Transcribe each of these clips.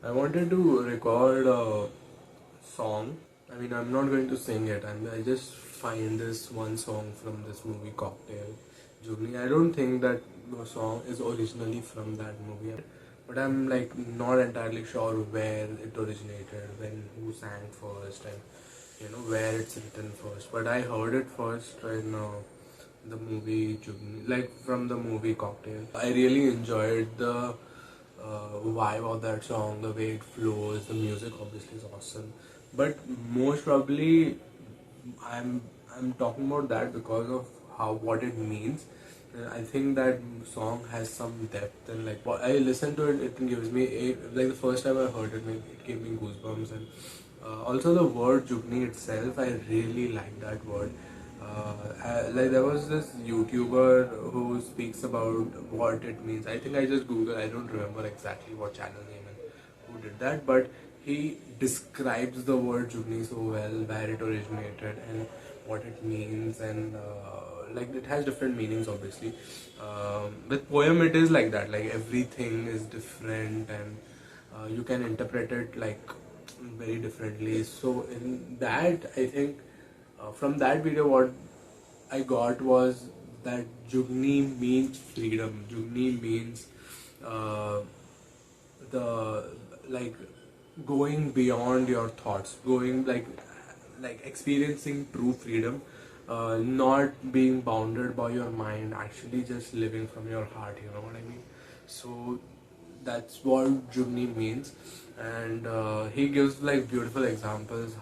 I wanted to record a song. I mean, I'm not going to sing it. I just find this one song from this movie, Cocktail, Jugni. I don't think that the song is originally from that movie, but I'm like not entirely sure where it originated, when who sang first, and where it's written first. But I heard it first in the movie Jugni, like from the movie Cocktail. I really enjoyed the vibe of that song, the way it flows, the music obviously is awesome. But most probably, I'm I'm talking about that because of how what it means. I think that song has some depth, and like what I listen to it, it gives me like the first time I heard it, it gave me goosebumps, and also the word Jugni itself, I really like that word. Like there was this YouTuber who speaks about what it means. I think I just Google. I don't remember exactly what channel name and who did that, but he describes the word Jugni so well, where it originated and what it means, and like it has different meanings obviously. With poem, it is like that. Like everything is different, and you can interpret it like very differently. So in that, I think from that video, what I got was that Jugni means freedom. Jugni means uh, the like going beyond your thoughts, going like experiencing true freedom, not being bounded by your mind, actually just living from your heart. You know what I mean? So that's what Jugni means, and he gives like beautiful examples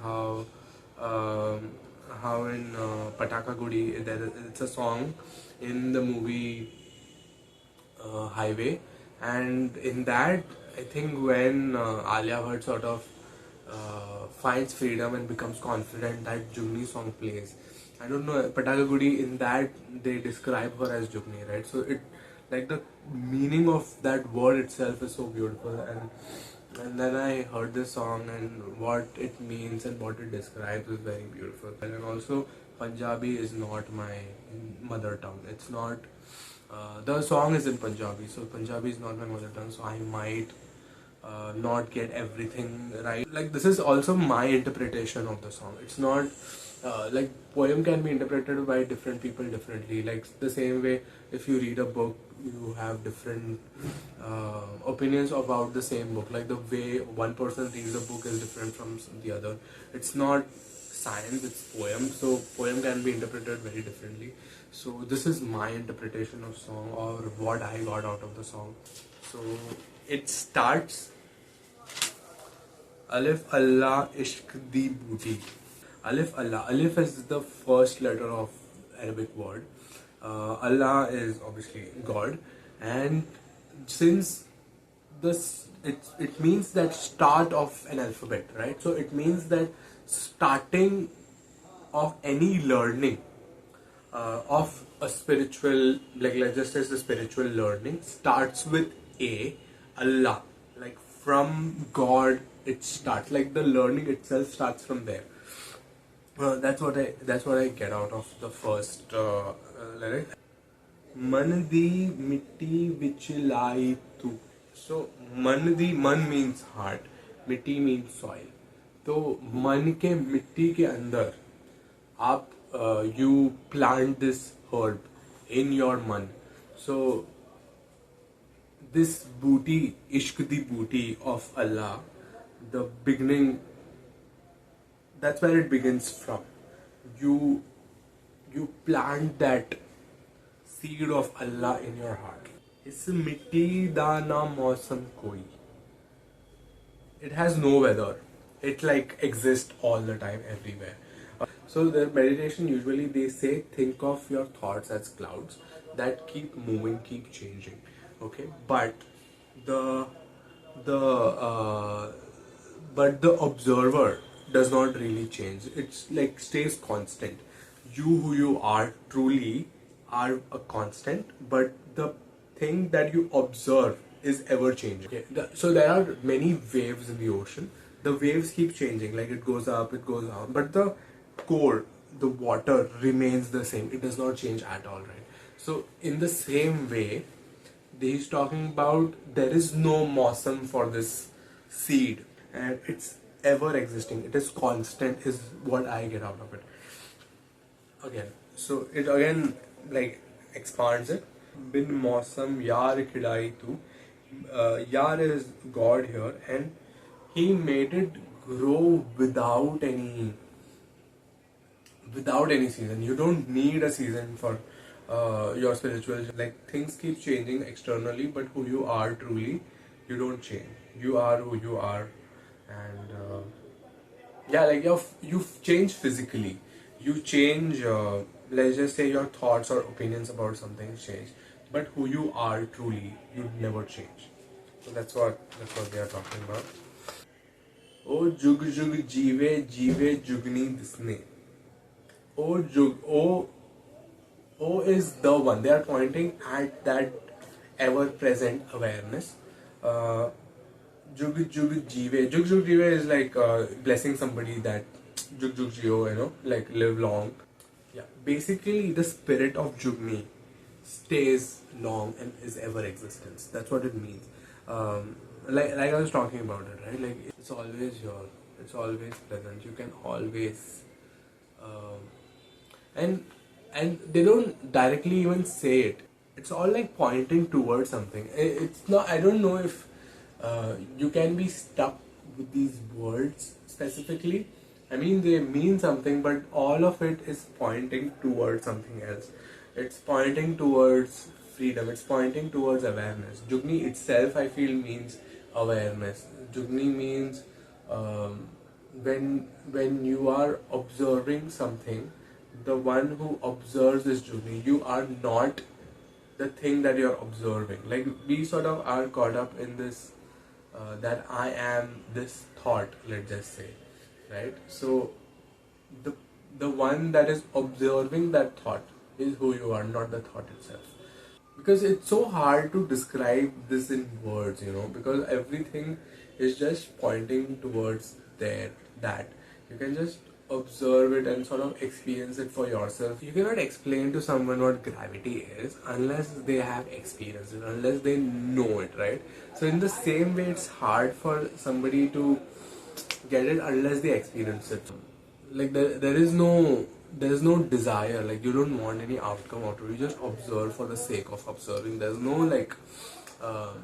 um, how in Pataka Gudi it's a song in the movie Highway, and in that I think when Alia Bhatt sort of finds freedom and becomes confident, that Jugni song plays. I don't know, Patagagudi, in that they describe her as Jugni, right? So it, like the meaning of that word itself is so beautiful, and then I heard this song, and what it means and what it describes is very beautiful. And also Punjabi is not my mother tongue. It's not the song is in Punjabi, so Punjabi is not my mother tongue, so I might not get everything right. Like this is also my interpretation of the song. It's not like poem can be interpreted by different people differently. Like the same way, if you read a book, you have different opinions about the same book. Like the way one person reads a book is different from the other. It's not science, it's poem, so poem can be interpreted very differently. So this is my interpretation of song, or what I got out of the song. So it starts Alif Allah Ishq Di Booty. Alif Allah. Alif is the first letter of Arabic word. Allah is obviously God, and since this it means that start of an alphabet, right? So it means that starting of any learning of a spiritual, like let's just say the spiritual learning starts with a Allah, like from God it starts, like the learning itself starts from there. That's what I get out of the first lyric. Man di mitti vich lai tu. So man means heart, mitti means soil. तो मन के मिट्टी के अंदर आप you plant this herb in your man. So this booty, ishq di booty of Allah, the beginning, that's where it begins from. You plant that seed of Allah in your heart. इस मिट्टी दा ना मौसम कोई. It has no weather. It like exists all the time, everywhere. So the meditation, usually they say, think of your thoughts as clouds that keep moving, keep changing. Okay, but the the uh, but the observer does not really change. It's like stays constant. You who you are truly are a constant, but the thing that you observe is ever changing. Okay? So there are many waves in the ocean. The waves keep changing, like it goes up, it goes down, but the core, the water remains the same. It does not change at all, right? So in the same way, he's talking about there is no mawsam for this seed, and it's ever existing. It is constant, is what I get out of it. Again, so it again like expands it. Bin Mausam Yar Khidai Tu. Yar is God here, and he made it grow without any season. You don't need a season for your spiritual. Like things keep changing externally, but who you are truly, you don't change. You are who you are, and yeah, like you've changed physically. You change. Let's just say your thoughts or opinions about something change, but who you are truly, you never change. So that's what they are talking about. O jug jug jive jive jugni disne. O jug O is the one. They are pointing at that ever-present awareness. Uh, Jug Jug Jive. Jug Jug Jive is like blessing somebody that Jug Jug Jio, like live long. Yeah, basically the spirit of Jugni stays long and is ever existence. That's what it means. Like I was talking about it, right? Like it's always here. It's always present. You can always um, and they don't directly even say it. It's all like pointing towards something. It's not. I don't know if you can be stuck with these words specifically. I mean, they mean something, but all of it is pointing towards something else. It's pointing towards freedom. It's pointing towards awareness. Jugni itself, I feel, means awareness. Jugni means um, when you are observing something, the one who observes is Jugni. You are not the thing that you're observing. Like we sort of are caught up in this that I am this thought, let's just say, right? So the the one that is observing that thought is who you are, not the thought itself. Because it's so hard to describe this in words, because everything is just pointing towards there, that you can just observe it and sort of experience it for yourself. You cannot explain to someone what gravity is unless they have experienced it, unless they know it, right? So in the same way, it's hard for somebody to get it unless they experience it. Like there is no desire. Like you don't want any outcome out of it. You just observe for the sake of observing. There's no like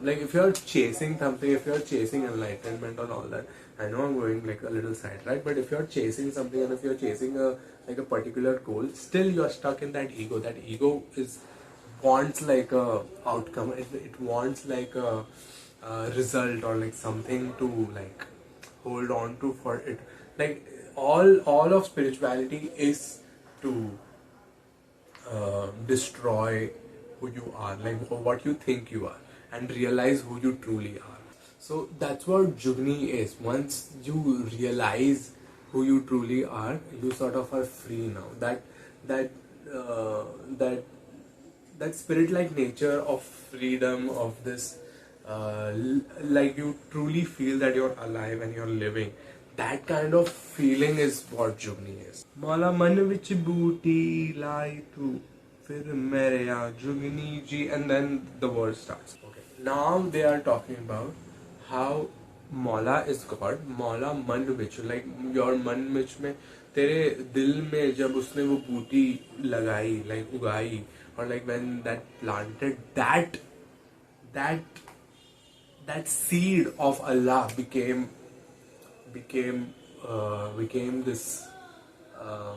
if you're chasing something, if you're chasing enlightenment and all that. I know I'm going like a little side, right? But if you're chasing something and if you're chasing a particular goal, still you're stuck in that ego. That ego is wants like a outcome. It wants like a result or like something to like hold on to for it. Like all of spirituality is to destroy who you are, like what you think you are, and realize who you truly are. So that's what Jugni is. Once you realize who you truly are, you sort of are free now. That uh, that that spirit-like nature of freedom, of this, like you truly feel that you're alive and you're living. That kind of feeling is what Jugni is. Mala man vich booty lie tu, fir mere ya Jugni ji, and then the verse starts. Okay. Now they are talking about how मौला is God. मौला मन विच, like your मन विच में, तेरे दिल में जब उसने वो बूटी लगाई, लाइक उगाई, और like when that planted that seed of Allah became this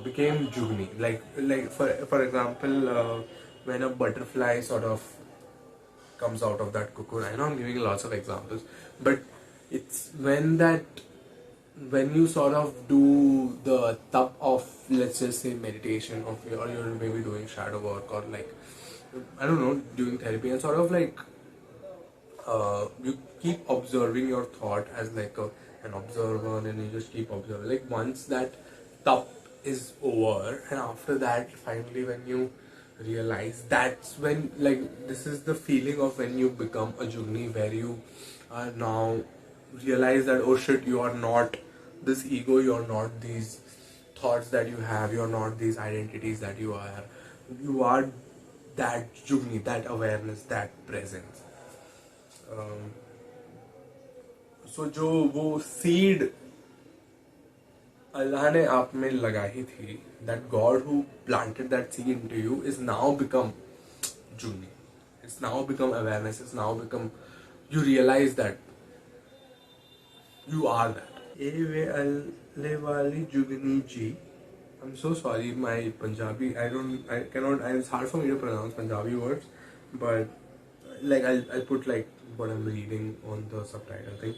became Jugni. Like for example, when a butterfly sort of comes out of that cocoon. I know I'm giving lots of examples, but it's when you sort of do the tap of, let's just say, meditation, or you're maybe doing shadow work, or like I don't know, doing therapy, and sort of like you keep observing your thought as like an observer, and you just keep observing. Like once that tap is over, and after that, finally, when you realize, that's when, like, this is the feeling of when you become a Jugni, where you are now realize that, oh shit, you are not this ego, you are not these thoughts that you have, you are not these identities that you are that Jugni, that awareness, that presence. um, So जो वो seed अल्लाह ने आप में लगाई थी, that God who planted that seed into you is now become Jugni. It's now become awareness. It's now become, you realize that you are that. Eve alle wali Jugni ji. I'm so sorry, my Punjabi. I cannot. It's hard for me to pronounce Punjabi words, but like I'll put like what I'm reading on the subtitle thing.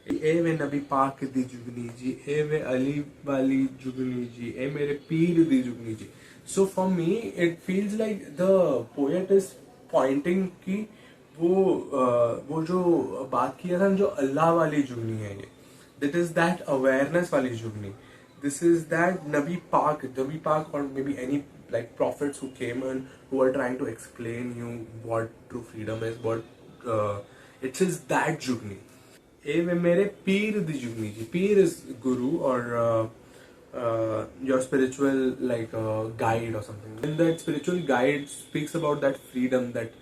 Eve Nabi Pak di Jugni ji, Eve Ali Wali Jugni ji, E mere Peer di Jugni ji. So for me, it feels like the poet is pointing कि वो जो बात किया था जो अल्लाह वाली जुगनी है ये, that is that awareness वाली जुगनी. This is that Nabi Pak, or maybe any like prophets who came and who are trying to explain you what true freedom is, what it is that jugni. ए वे मेरे पीर दी जुगनी जी. Peer is guru or your spiritual like guide or something. And that spiritual guide speaks about that freedom, that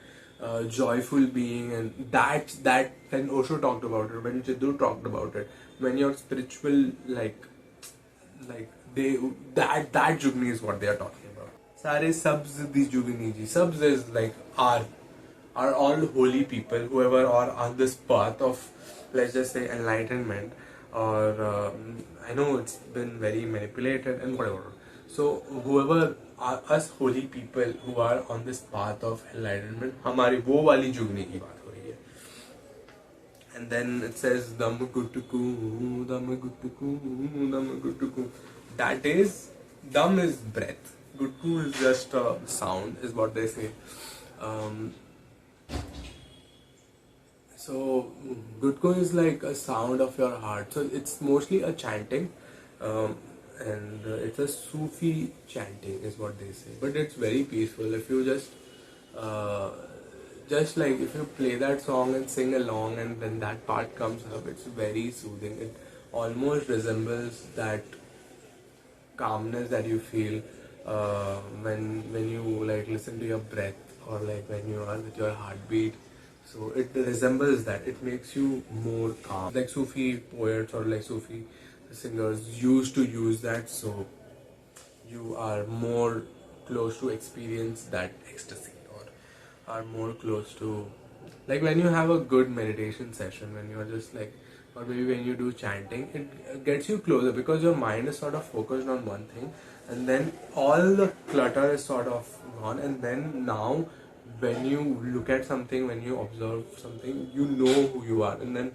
joyful being, and that when Osho talked about it, when Jiddu talked about it, when your spiritual like they that jugni is what they are talking about. Sare subs di jugni ji. Subs is like are all holy people, whoever are on this path of, let's just say, enlightenment, or I know it's been very manipulated and whatever. So whoever are us holy people who are on this path of enlightenment, हमारी वो वाली जुगनी की बात हो रही है. And then it says dam guttuku, dam guttuku, dam guttuku. That is, dam is breath, guttuku is just a sound, is what they say. So guttuku is like a sound of your heart. So it's mostly a chanting, and it's a Sufi chanting, is what they say. But it's very peaceful. If you just like if you play that song and sing along, and then that part comes up, it's very soothing. It almost resembles that calmness that you feel when you like listen to your breath, or like when you are with your heartbeat. So it resembles that. It makes you more calm. Like Sufi poets or like Sufi singers used to use that, so you are more close to experience that ecstasy, or are more close to, like when you have a good meditation session, when you are just like, or maybe when you do chanting, it gets you closer because your mind is sort of focused on one thing, and then all the clutter is sort of gone, and then now when you look at something, when you observe something, you know who you are, and then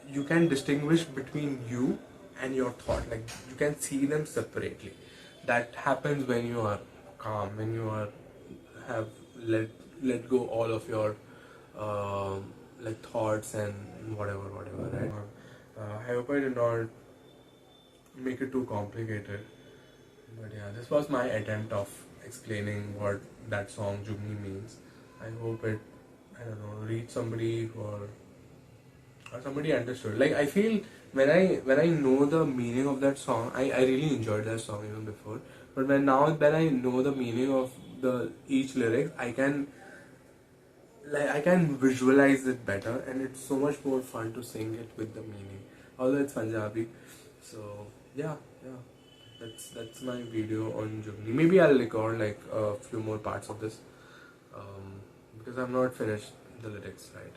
you can distinguish between you and your thought. Like you can see them separately. That happens when you are calm, when you are have let go all of your like thoughts and whatever, right? I hope I did not make it too complicated, but yeah, this was my attempt of explaining what that song Jugni means. I hope it, I don't know, reached somebody, or somebody understood. Like I feel when I know the meaning of that song, I really enjoyed that song even before. But when I know the meaning of the each lyric, I can visualize it better, and it's so much more fun to sing it with the meaning. Although it's Punjabi, so yeah. That's my video on Jugni. Maybe I'll record like a few more parts of this, because I'm not finished the lyrics, right?